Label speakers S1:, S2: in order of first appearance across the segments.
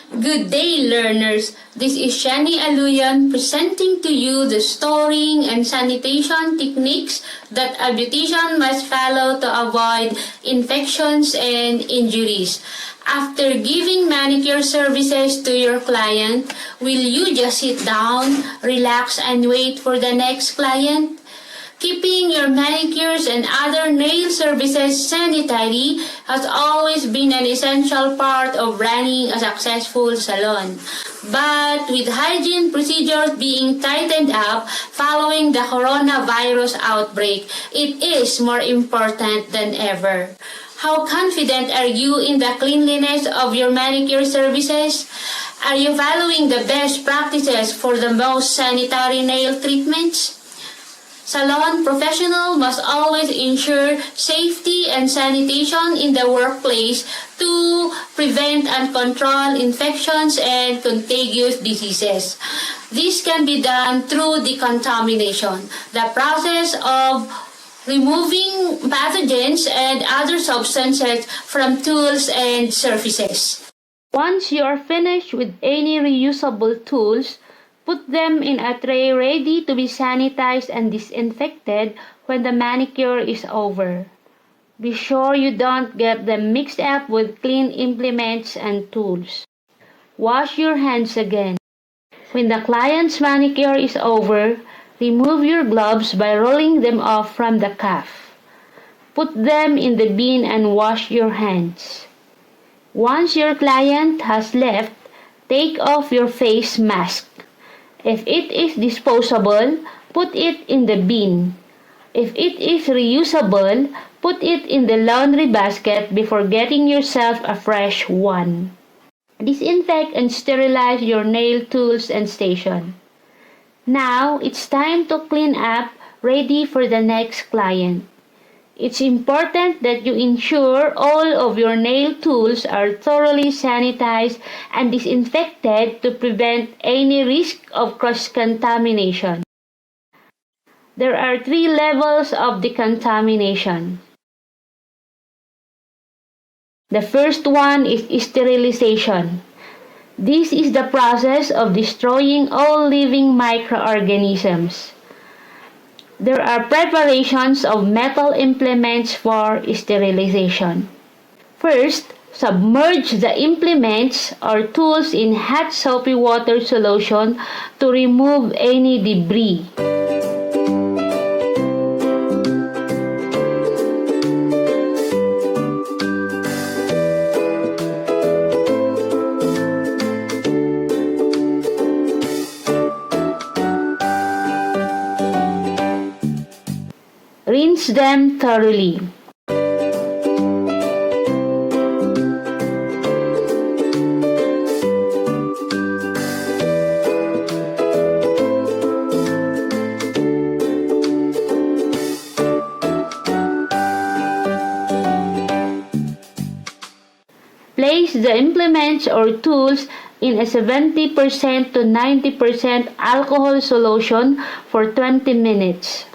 S1: Good day, learners! This is Shannie Aluyen presenting to you the storing and sanitation techniques that a beautician must follow to avoid infections and injuries. After giving manicure services to your client, will you just sit down, relax, and wait for the next client? Keeping your manicures and other nail services sanitary has always been an essential part of running a successful salon. But with hygiene procedures being tightened up following the coronavirus outbreak, it is more important than ever. How confident are you in the cleanliness of your manicure services? Are you following the best practices for the most sanitary nail treatments? Salon professionals must always ensure safety and sanitation in the workplace to prevent and control infections and contagious diseases. This can be done through decontamination, the process of removing pathogens and other substances from tools and surfaces. Once you are finished with any reusable tools, put them in a tray ready to be sanitized and disinfected when the manicure is over. Be sure you don't get them mixed up with clean implements and tools. Wash your hands again. When the client's manicure is over, remove your gloves by rolling them off from the cuff. Put them in the bin and wash your hands. Once your client has left, take off your face mask. If it is disposable, put it in the bin. If it is reusable, put it in the laundry basket before getting yourself a fresh one. Disinfect and sterilize your nail tools and station. Now, it's time to clean up, ready for the next client. It's important that you ensure all of your nail tools are thoroughly sanitized and disinfected to prevent any risk of cross-contamination. There are 3 levels of decontamination. The first one is sterilization. This is the process of destroying all living microorganisms. There are preparations of metal implements for sterilization. First, submerge the implements or tools in hot soapy water solution to remove any debris. Rinse them thoroughly. Place the implements or tools in a 70% to 90% alcohol solution for 20 minutes.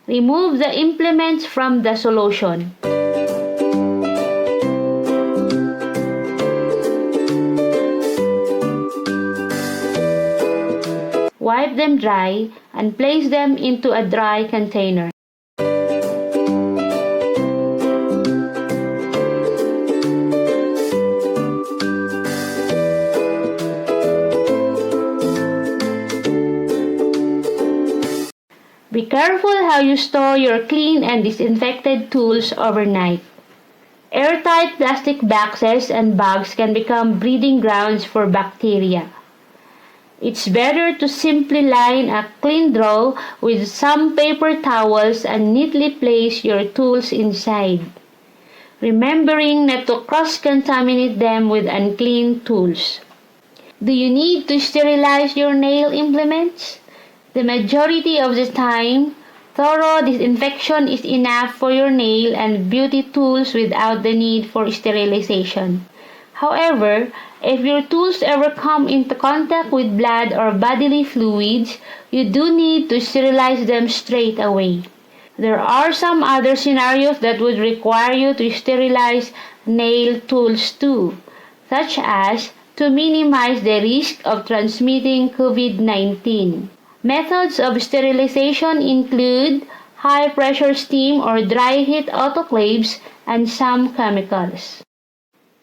S1: Remove the implements from the solution. Wipe them dry and place them into a dry container. Be careful how you store your clean and disinfected tools overnight. Airtight plastic boxes and bags can become breeding grounds for bacteria. It's better to simply line a clean drawer with some paper towels and neatly place your tools inside, remembering not to cross-contaminate them with unclean tools. Do you need to sterilize your nail implements? The majority of the time, thorough disinfection is enough for your nail and beauty tools without the need for sterilization. However, if your tools ever come into contact with blood or bodily fluids, you do need to sterilize them straight away. There are some other scenarios that would require you to sterilize nail tools too, such as to minimize the risk of transmitting COVID-19. Methods of sterilization include high-pressure steam or dry heat autoclaves and some chemicals.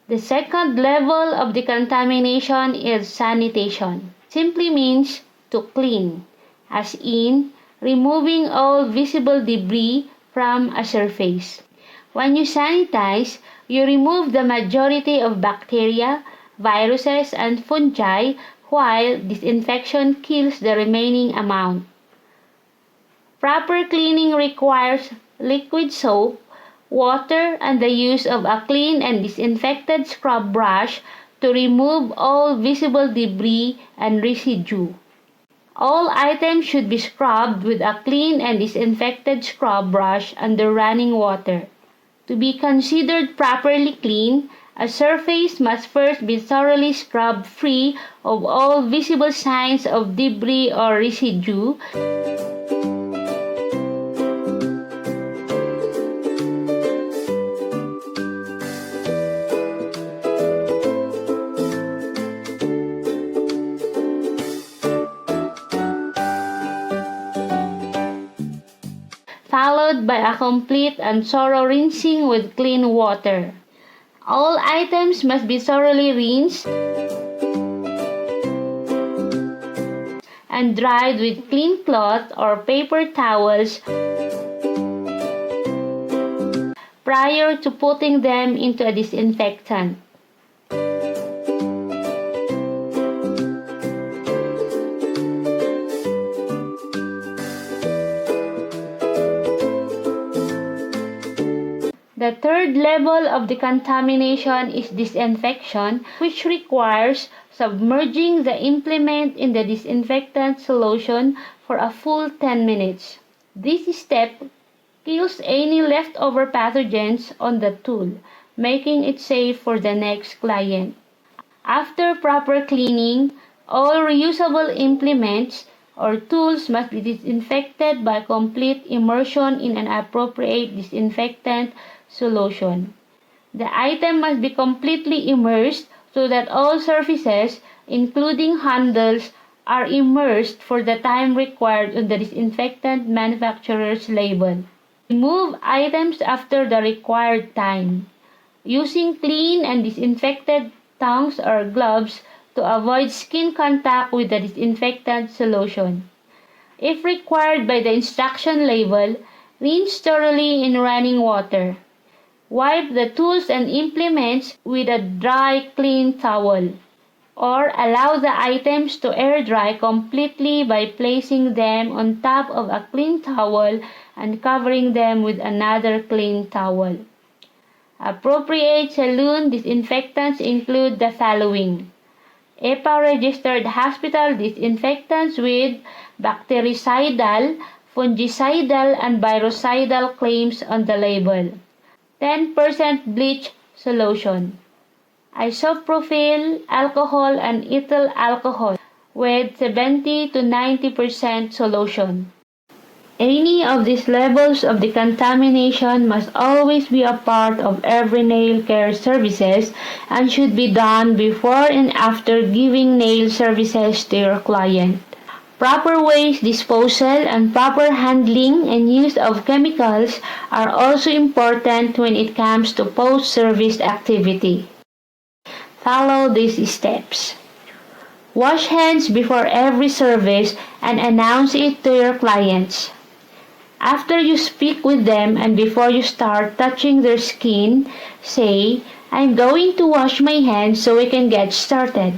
S1: The second level of decontamination is sanitation. Simply means to clean, as in removing all visible debris from a surface. When you sanitize, you remove the majority of bacteria, viruses, and fungi, while disinfection kills the remaining amount. Proper cleaning requires liquid soap, water, and the use of a clean and disinfected scrub brush to remove all visible debris and residue. All items should be scrubbed with a clean and disinfected scrub brush under running water. To be considered properly clean, a surface must first be thoroughly scrubbed free of all visible signs of debris or residue. Followed by a complete and thorough rinsing with clean water. All items must be thoroughly rinsed and dried with clean cloth or paper towels prior to putting them into a disinfectant. The third level of decontamination is disinfection, which requires submerging the implement in the disinfectant solution for a full 10 minutes. This step kills any leftover pathogens on the tool, making it safe for the next client. After proper cleaning, all reusable implements or tools must be disinfected by complete immersion in an appropriate disinfectant solution. The item must be completely immersed so that all surfaces, including handles, are immersed for the time required on the disinfectant manufacturer's label. Remove items after the required time, using clean and disinfected tongs or gloves to avoid skin contact with the disinfectant solution. If required by the instruction label, rinse thoroughly in running water. Wipe the tools and implements with a dry, clean towel, or allow the items to air dry completely by placing them on top of a clean towel and covering them with another clean towel. Appropriate saloon disinfectants include the following: EPA-registered hospital disinfectants with bactericidal, fungicidal, and virucidal claims on the label. 10% bleach solution, isopropyl alcohol and ethyl alcohol with 70 to 90% solution. Any of these levels of decontamination must always be a part of every nail care services and should be done before and after giving nail services to your client. Proper waste disposal and proper handling and use of chemicals are also important when it comes to post-service activity. Follow these steps. Wash hands before every service and announce it to your clients. After you speak with them and before you start touching their skin, say, "I'm going to wash my hands so we can get started."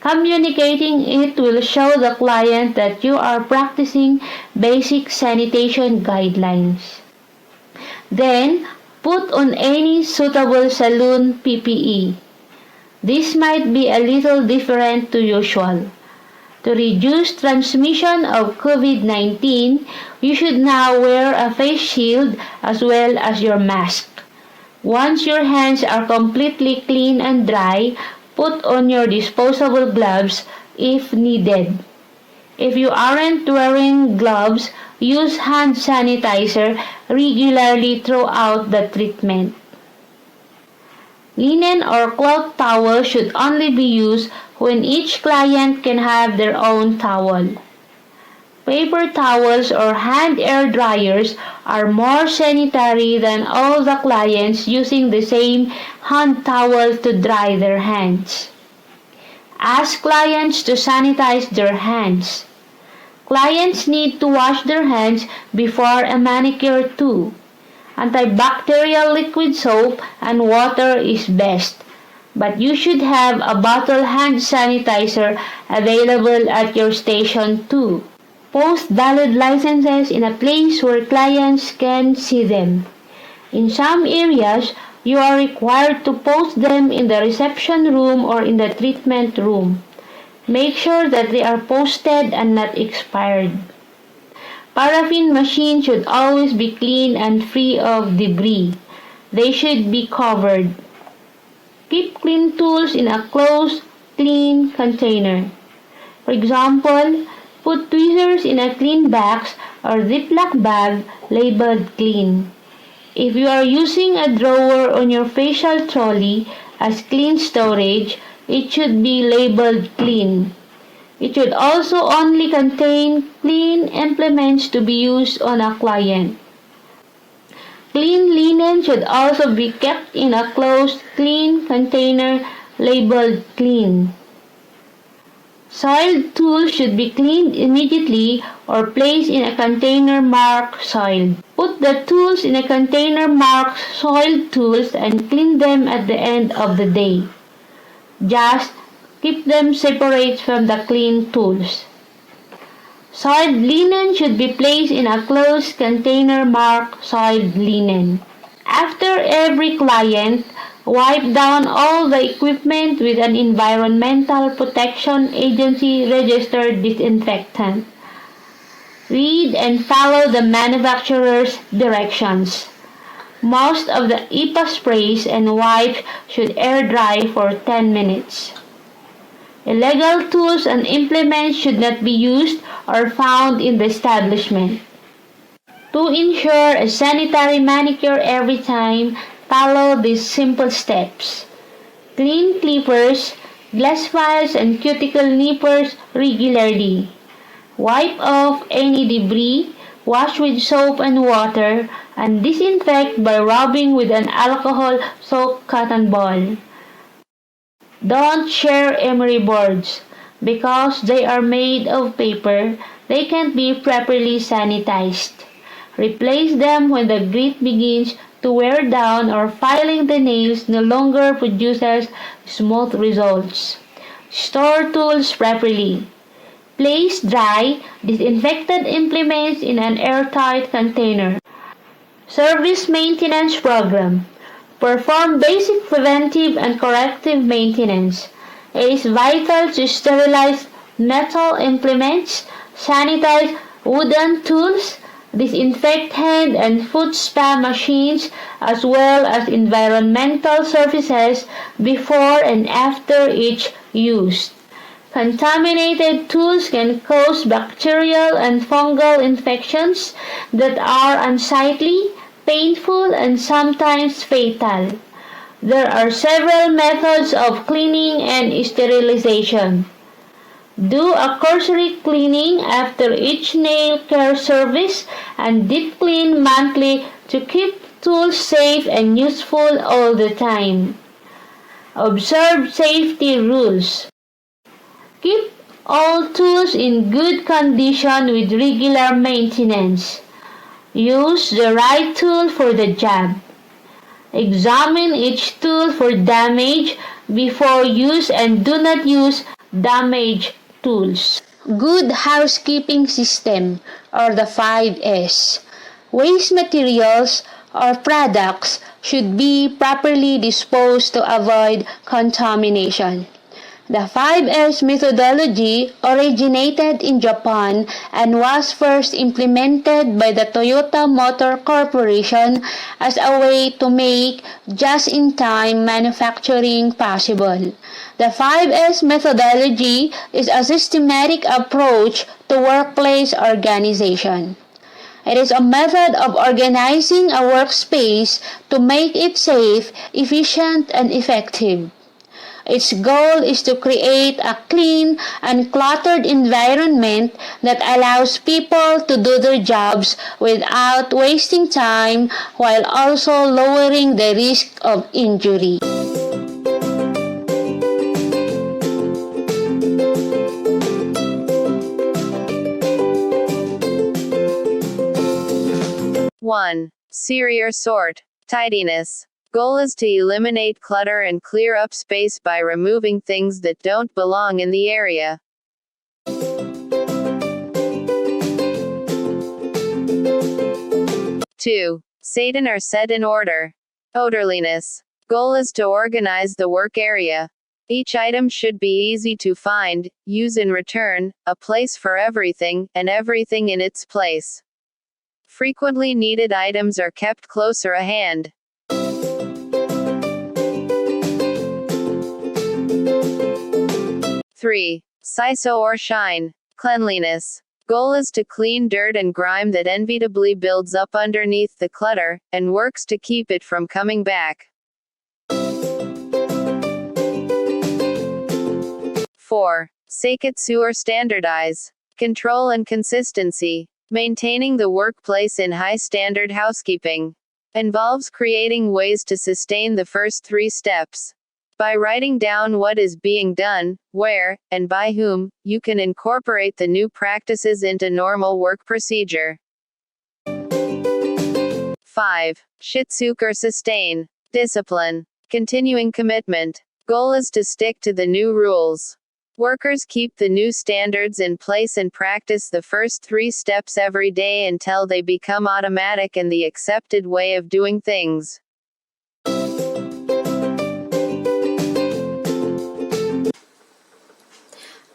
S1: Communicating it will show the client that you are practicing basic sanitation guidelines. Then, put on any suitable saloon PPE. This might be a little different to usual. To reduce transmission of COVID-19, you should now wear a face shield as well as your mask. Once your hands are completely clean and dry, put on your disposable gloves if needed. If you aren't wearing gloves, use hand sanitizer regularly throughout the treatment. Linen or cloth towel should only be used when each client can have their own towel. Paper towels or hand air dryers are more sanitary than all the clients using the same hand towel to dry their hands. Ask clients to sanitize their hands. Clients need to wash their hands before a manicure too. Antibacterial liquid soap and water is best, but you should have a bottle hand sanitizer available at your station too. Post valid licenses in a place where clients can see them. In some areas, you are required to post them in the reception room or in the treatment room. Make sure that they are posted and not expired. Paraffin machines should always be clean and free of debris. They should be covered. Keep clean tools in a closed, clean container. For example, put tweezers in a clean box or Ziploc bag labeled clean. If you are using a drawer on your facial trolley as clean storage, it should be labeled clean. It should also only contain clean implements to be used on a client. Clean linen should also be kept in a closed, clean container labeled clean. Soiled tools should be cleaned immediately or placed in a container marked soiled. Put the tools in a container marked soiled tools and clean them at the end of the day. Just keep them separate from the clean tools. Soiled linen should be placed in a closed container marked soiled linen. After every client, wipe down all the equipment with an Environmental Protection Agency registered disinfectant. Read and follow the manufacturer's directions. Most of the EPA sprays and wipes should air dry for 10 minutes. Illegal tools and implements should not be used or found in the establishment. To ensure a sanitary manicure every time, follow these simple steps. Clean clippers, glass files, and cuticle nippers regularly. Wipe off any debris, wash with soap and water, and disinfect by rubbing with an alcohol-soaked cotton ball. Don't share emery boards. Because they are made of paper, they can't be properly sanitized. Replace them when the grit begins to wear down or filing the nails no longer produces smooth results. Store tools properly. Place dry, disinfected implements in an airtight container. Service maintenance program. Perform basic preventive and corrective maintenance. It is vital to sterilize metal implements, sanitize wooden tools, disinfect hand and foot spa machines, as well as environmental surfaces before and after each use. Contaminated tools can cause bacterial and fungal infections that are unsightly, painful, and sometimes fatal. There are several methods of cleaning and sterilization. Do a cursory cleaning after each nail care service and deep clean monthly to keep tools safe and useful all the time. Observe safety rules. Keep all tools in good condition with regular maintenance. Use the right tool for the job. Examine each tool for damage before use and do not use damaged tools. Good housekeeping system, or the 5S. Waste materials or products should be properly disposed to avoid contamination. The 5S methodology originated in Japan and was first implemented by the Toyota Motor Corporation as a way to make just-in-time manufacturing possible. The 5S methodology is a systematic approach to workplace organization. It is a method of organizing a workspace to make it safe, efficient, and effective. Its goal is to create a clean, uncluttered environment that allows people to do their jobs without wasting time while also lowering the risk of injury.
S2: One. Sear or sort. Tidiness. Goal is to eliminate clutter and clear up space by removing things that don't belong in the area. 2. Satan or set in order. Orderliness. Goal is to organize the work area. Each item should be easy to find, use and return, a place for everything, and everything in its place. Frequently needed items are kept closer at hand. 3. Siso or shine. Cleanliness. Goal is to clean dirt and grime that inevitably builds up underneath the clutter, and works to keep it from coming back. 4. Seiketsu or standardize. Control and consistency. Maintaining the workplace in high-standard housekeeping involves creating ways to sustain the first 3 steps. By writing down what is being done, where, and by whom, you can incorporate the new practices into normal work procedure. 5. Shitsuke or sustain. Discipline. Continuing commitment. Goal is to stick to the new rules. Workers keep the new standards in place and practice the first 3 steps every day until they become automatic and the accepted way of doing things.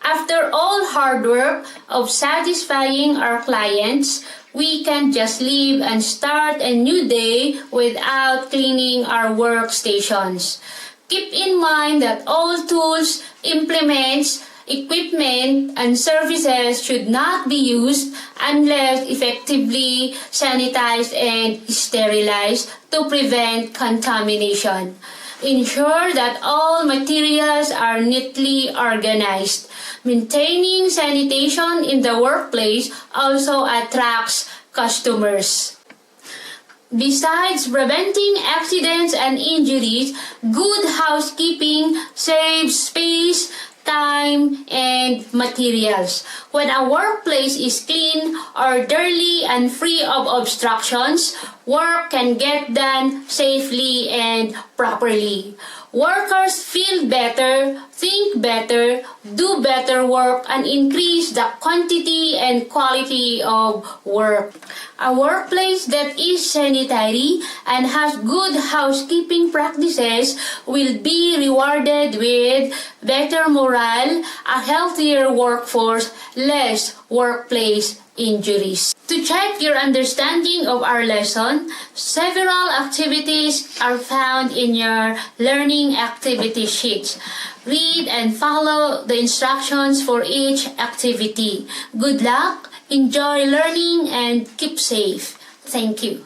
S1: After all hard work of satisfying our clients, we can't just leave and start a new day without cleaning our workstations. Keep in mind that all tools, implements, equipment, and services should not be used unless effectively sanitized and sterilized to prevent contamination. Ensure that all materials are neatly organized. Maintaining sanitation in the workplace also attracts customers. Besides preventing accidents and injuries, good housekeeping saves space, time, and materials. When a workplace is clean, orderly, and free of obstructions, work can get done safely and properly. Workers feel better, think better, do better work, and increase the quantity and quality of work. A workplace that is sanitary and has good housekeeping practices will be rewarded with better morale, a healthier workforce, less workplace injuries. To check your understanding of our lesson, several activities are found in your learning activity sheets. Read and follow the instructions for each activity. Good luck, enjoy learning, and keep safe. Thank you.